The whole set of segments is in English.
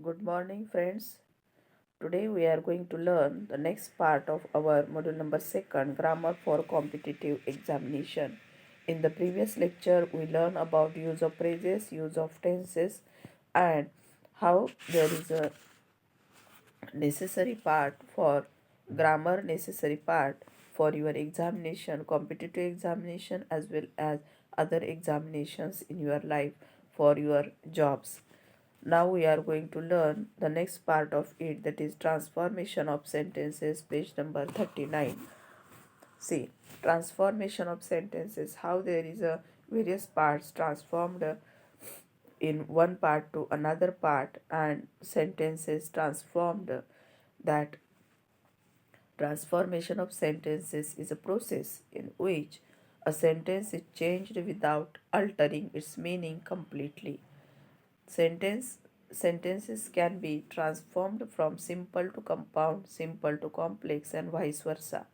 Good morning, friends. Today we are going to learn the next part of our module number 2, Grammar for Competitive Examination. In the previous lecture, we learned about use of phrases, use of tenses, and how there is a necessary part for grammar, necessary part for your examination, competitive examination, as well as other examinations in your life for your jobs. Now we are going to learn the next part of it, that is transformation of sentences, page number 39. See, transformation of sentences, how there is a various parts transformed in one part to another part, and sentences transformed. That transformation of sentences is a process in which a sentence is changed without altering its meaning completely. Sentence Sentences can be transformed from simple to compound, simple to complex, and vice versa.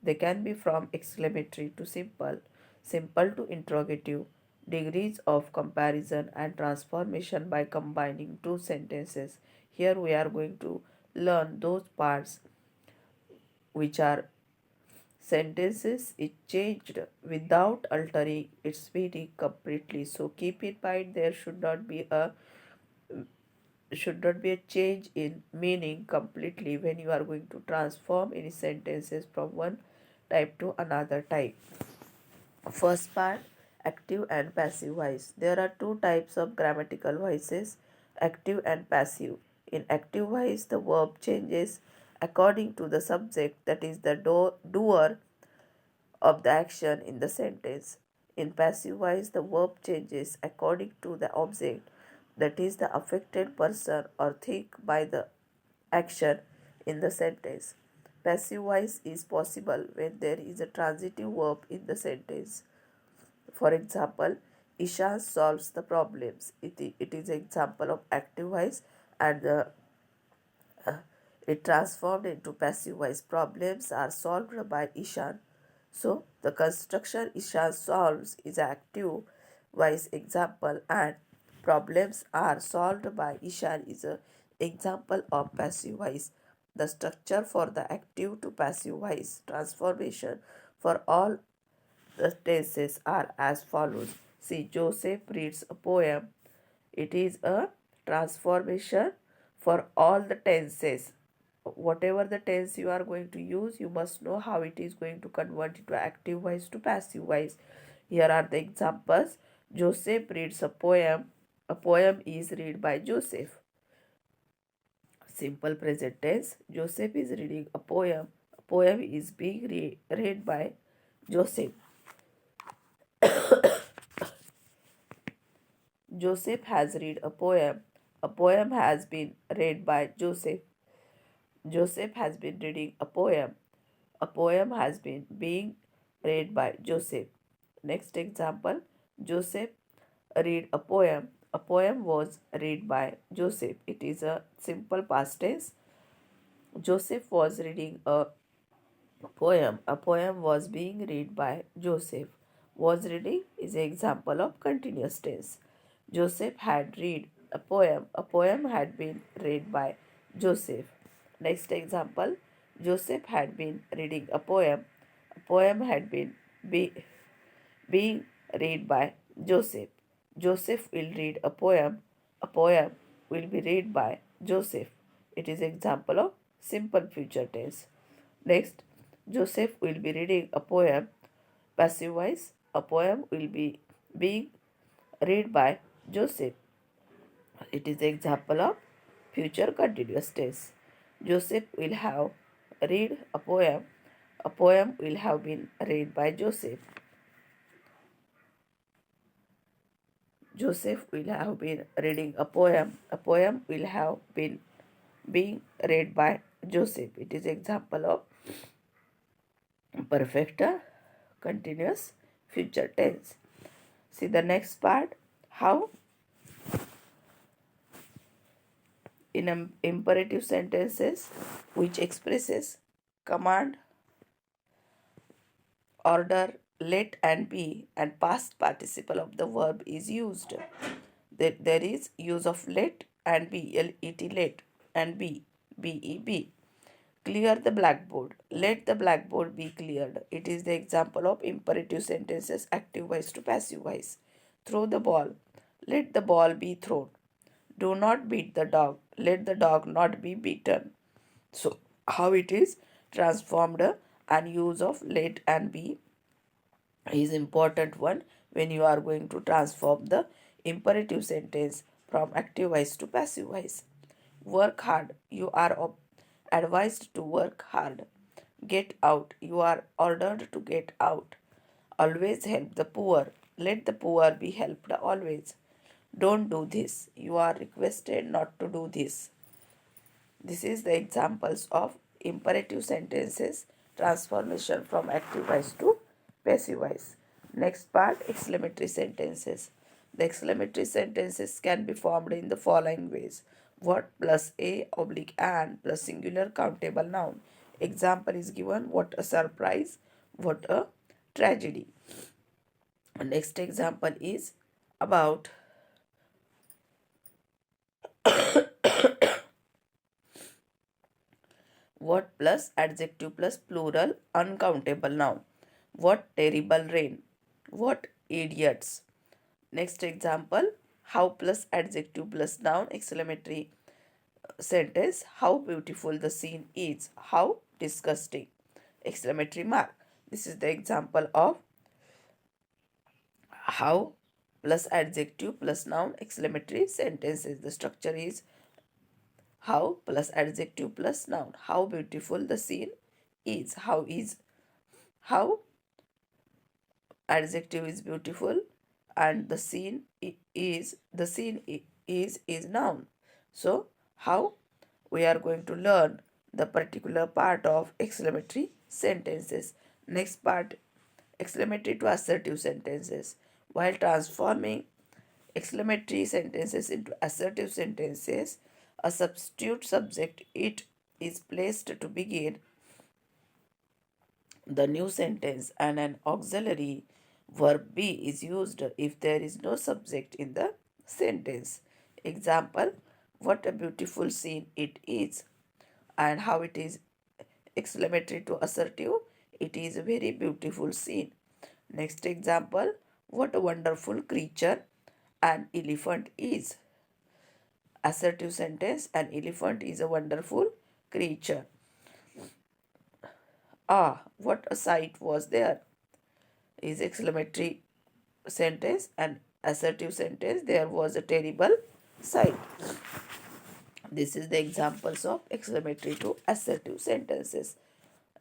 They can be from exclamatory to simple, simple to interrogative. Degrees of comparison and transformation by combining two sentences. Here we are going to learn those parts which are sentences is changed without altering its meaning completely. So keep in mind there should not be a change in meaning completely when you are going to transform any sentences from one type to another type. First part, active and passive voice. There are two types of grammatical voices, active and passive. In active voice, the verb changes according to the subject, that is the doer of the action in the sentence. In passive voice, the verb changes according to the object, that is the affected person or thing by the action in the sentence. Passive voice is possible when there is a transitive verb in the sentence. For example, Isha solves the problems. It is an example of active voice, and it transformed into passive voice. Problems are solved by Ishan. So the construction Ishan solves is an active voice example, and problems are solved by Ishan is an example of passive voice. The structure for the active to passive voice transformation for all the tenses are as follows. See, Joseph reads a poem. It is a transformation for all the tenses. Whatever the tense you are going to use, you must know how it is going to convert into active voice to passive voice. Here are the examples. Joseph reads a poem. A poem is read by Joseph. Simple present tense. Joseph is reading a poem. A poem is being read by Joseph. Joseph has read a poem. A poem has been read by Joseph. Joseph has been reading a poem. A poem has been being read by Joseph. Next example, Joseph read a poem. A poem was read by Joseph. It is a simple past tense. Joseph was reading a poem. A poem was being read by Joseph. Was reading is an example of continuous tense. Joseph had read a poem. A poem had been read by Joseph. Next example, Joseph had been reading a poem. A poem had been being read by Joseph. Joseph will read a poem. A poem will be read by Joseph. It is example of simple future tense. Next, Joseph will be reading a poem. Passive voice, a poem will be being read by Joseph. It is example of future continuous tense. Joseph will have read a poem. A poem will have been read by Joseph. Joseph will have been reading a poem. A poem will have been being read by Joseph. It is example of perfect continuous future tense. See the next part, how in imperative sentences which expresses command, order, let and be, and past participle of the verb is used. There is use of let and B-L-E-T, let, and B-E-B. Clear the blackboard. Let the blackboard be cleared. It is the example of imperative sentences, active voice to passive voice. Throw the ball. Let the ball be thrown. Do not beat the dog. Let the dog not be beaten. So, how it is transformed, and use of let and be is important one when you are going to transform the imperative sentence from active voice to passive voice. Work hard. You are advised to work hard. Get out. You are ordered to get out. Always help the poor. Let the poor be helped always. Don't do this. You are requested not to do this. This is the examples of imperative sentences transformation from active voice to passive voice. Next part, exclamatory sentences. The exclamatory sentences can be formed in the following ways. What plus a oblique and plus singular countable noun. Example is given, what a surprise, what a tragedy. Next example is about what plus adjective plus plural uncountable noun. What terrible rain. What idiots. Next example, how plus adjective plus noun exclamatory sentence. How beautiful the scene is. How disgusting. Exclamatory mark. This is the example of how plus adjective plus noun exclamatory sentences. The structure is how plus adjective plus noun. How beautiful the scene is. How adjective is beautiful, and the scene is noun. So how we are going to learn the particular part of exclamatory sentences. Next part, exclamatory to assertive sentences. While transforming exclamatory sentences into assertive sentences, a substitute subject it is placed to begin the new sentence, and an auxiliary verb be is used if there is no subject in the sentence. Example, what a beautiful scene it is. And how it is exclamatory to assertive, it is a very beautiful scene. Next example, what a wonderful creature an elephant is. Assertive sentence, an elephant is a wonderful creature. Ah, what a sight was there, is exclamatory sentence, and assertive sentence, there was a terrible sight. This is the examples of exclamatory to assertive sentences.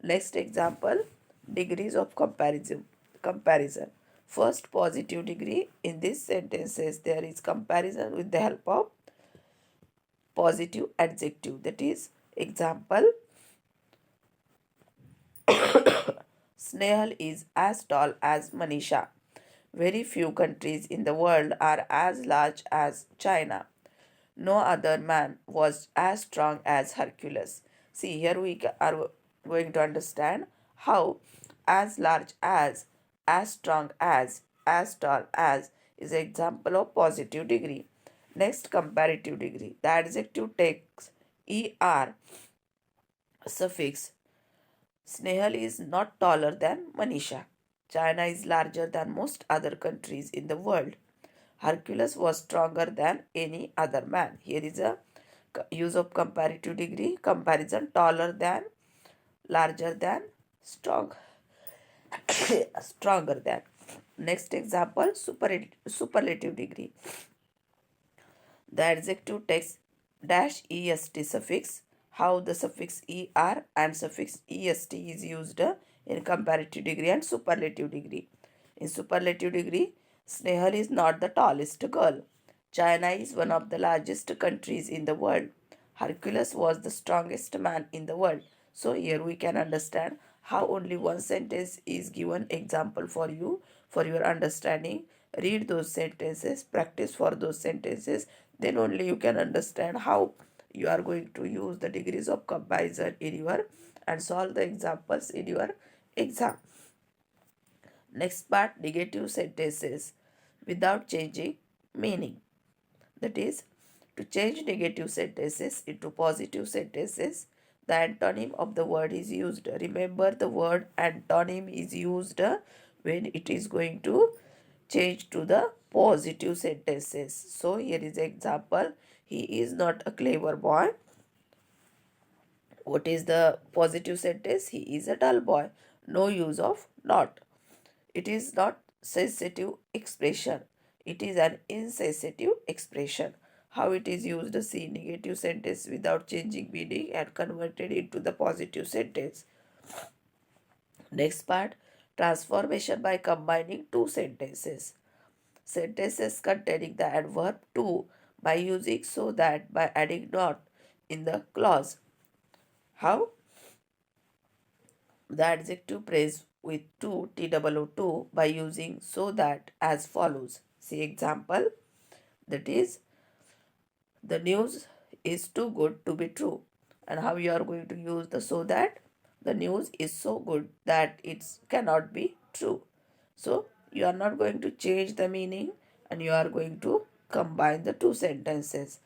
Next example, degrees of comparison. First positive degree in these sentences, there is comparison with the help of positive adjective. That is example, Snehal is as tall as Manisha. Very few countries in the world are as large as China. No other man was as strong as Hercules. See, here we are going to understand how as large as strong as tall as is an example of positive degree. Next, comparative degree. The adjective takes er suffix. Snehal is not taller than Manisha. China is larger than most other countries in the world. Hercules was stronger than any other man. Here is a use of comparative degree. Comparison, taller than, larger than, strong, stronger than. Next example, superlative degree. The adjective takes dash est suffix. How the suffix er and suffix est is used in comparative degree and superlative degree. In superlative degree, Snehal is not the tallest girl. China is one of the largest countries in the world. Hercules was the strongest man in the world. So here we can understand how only one sentence is given example for you for your understanding. Read those sentences, practice for those sentences, then only you can understand how you are going to use the degrees of comparison in your and solve the examples in your exam. Next part, negative sentences without changing meaning. That is, To change negative sentences into positive sentences, the antonym of the word is used. Remember, the word antonym is used when it is going to change to the positive sentences. So here is an example. He is not a clever boy. What is the positive sentence? He is a dull boy. No use of not. It is not sensitive expression. It is an insensitive expression. How it is used? See, negative sentence without changing meaning and converted into the positive sentence. Next part, transformation by combining two sentences. Sentences containing the adverb to by using so that by adding not in the clause. How? The adjective phrase with to two by using so that as follows. See example, that is, the news is too good to be true. And how you are going to use the so that? The news is so good that it cannot be true. So you are not going to change the meaning and you are going to combine the two sentences.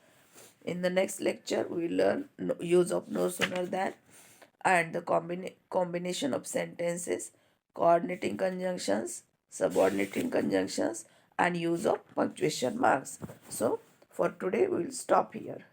In the next lecture, we will learn use of no sooner than and the combination of sentences, coordinating conjunctions, subordinating conjunctions, and use of punctuation marks. So, for today, we will stop here.